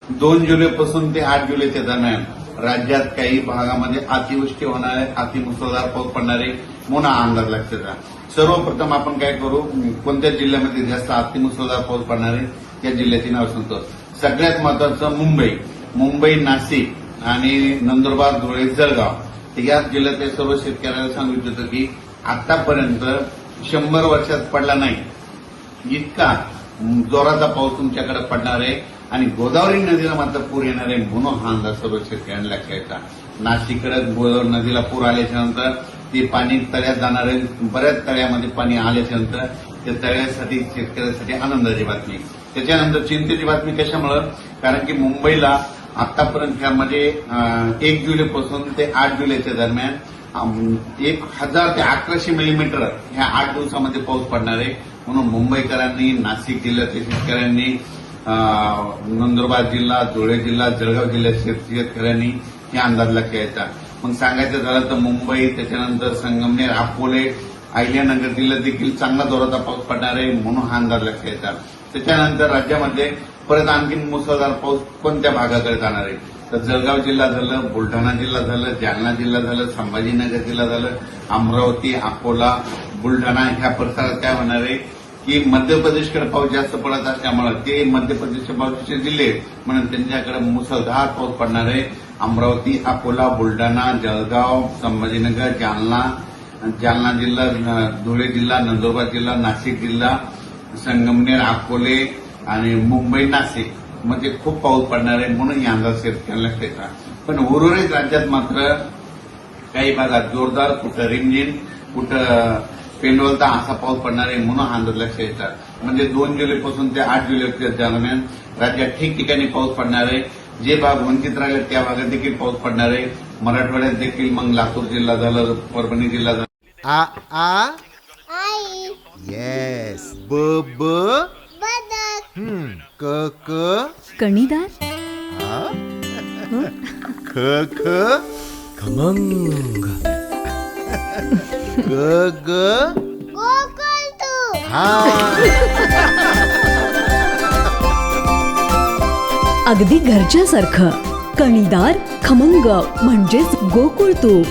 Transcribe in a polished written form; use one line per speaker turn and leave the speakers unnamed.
2 जुलैपासून ते 8 जुलैच्या दरम्यान राज्यात काही भागामध्ये अतिवृष्टी होणार आहे, अतिमुसळधार पाऊस पडणार आहे म्हणून हा अंदाज लक्षात घ्या. सर्वप्रथम आपण काय करू, कोणत्या जिल्ह्यामध्ये जास्त अतिमुसळधार पाऊस पडणार आहे त्या जिल्ह्याची नाव सांगतो. सगळ्यात महत्वाचं मुंबई, नाशिक आणि नंदुरबार, धुळे, जळगाव या जिल्ह्यातल्या सर्व शेतकऱ्यांना सांगू इच्छितो की आतापर्यंत 100 वर्षात पडला नाही इतका जोराचा पाऊस तुमच्याकडे पडणार आहे आणि गोदावरी नदीला मात्र पूर येणार आहे म्हणून हा अंदाज सर्व शेतकऱ्यांना लक्षात घ्यायचा. नाशिककडे गोदावरी नदीला पूर आल्याच्या नंतर ते पाणी तळ्यात जाणार आहे. बऱ्याच तळ्यामध्ये पाणी आल्याच्या नंतर त्या तळ्यासाठी शेतकऱ्यांसाठी आनंदाची बातमी. त्याच्यानंतर चिंतेची बातमी कशामुळं, कारण की मुंबईला आतापर्यंत ह्यामध्ये 1 जुलैपासून ते 8 जुलैच्या दरम्यान 1000 ते 1100 मिलीमीटर ह्या 8 दिवसामध्ये पाऊस पडणार आहे म्हणून मुंबईकरांनी, नाशिक जिल्ह्यातील शेतकऱ्यांनी, नंदुरबार जिल्हा, धुळे जिल्हा, जळगाव जिल्ह्यातील शेतकऱ्यांनी हे अंदाज लक्षात घ्यायचा. मग सांगायचं झालं तर मुंबई, त्याच्यानंतर संगमनेर, अकोले, अहिल्यानगर जिल्ह्यात देखील चांगला जोराचा पाऊस पडणार आहे म्हणून हा अंदाज लक्षात घ्यायचा. त्याच्यानंतर राज्यामध्ये परत आणखी मुसळधार पाऊस कोणत्या भागाकडे जाणार आहे तर जळगाव जिल्हा झालं, बुलढाणा जिल्हा झालं, जालना जिल्हा झालं, संभाजीनगर जिल्हा झालं, अमरावती, अकोला, बुलढाणा ह्या परिसरात काय होणार आहे की मध्य प्रदेशकडे पाऊस जास्त पडत असल्यामुळे ते मध्य प्रदेशचे बाजूचे जिल्हे म्हणून त्यांच्याकडे मुसळधार पाऊस पडणार आहे. अमरावती, अकोला, बुलढाणा, जळगाव, संभाजीनगर, जालना जिल्हा, धुळे जिल्हा, नंदुरबार जिल्हा, नाशिक जिल्हा, संगमनेर, अकोले आणि मुंबई, नाशिक मध्ये खूप पाऊस पडणार आहे म्हणून या अंदाज शेतकऱ्यांना लक्षात. पण उर्वरित राज्यात मात्र काही भागात जोरदार, कुठं रिमझिम, कुठं पेंडवलता असा पाऊस पडणार आहे म्हणून हा अंदाज लक्षात येतात. म्हणजे 2 जुलैपासून ते 8 जुलैच्या दरम्यान राज्यात ठिकठिकाणी पाऊस पडणार आहे. जे भाग वंचित राहिले त्या भागात देखील पाऊस पडणार आहे. मराठवाड्यात देखील मग लातूर जिल्हा झालं, परभणी जिल्हा झाला.
आ आ
आई
येस ब ब
बदक
क क
कणीदार,
ख ख
खमंग,
ग ग
गोकुळ तू
हा.
अगदी घरच्यासारखं. कणीदार, खमंग म्हणजेच गोकुळ तूप.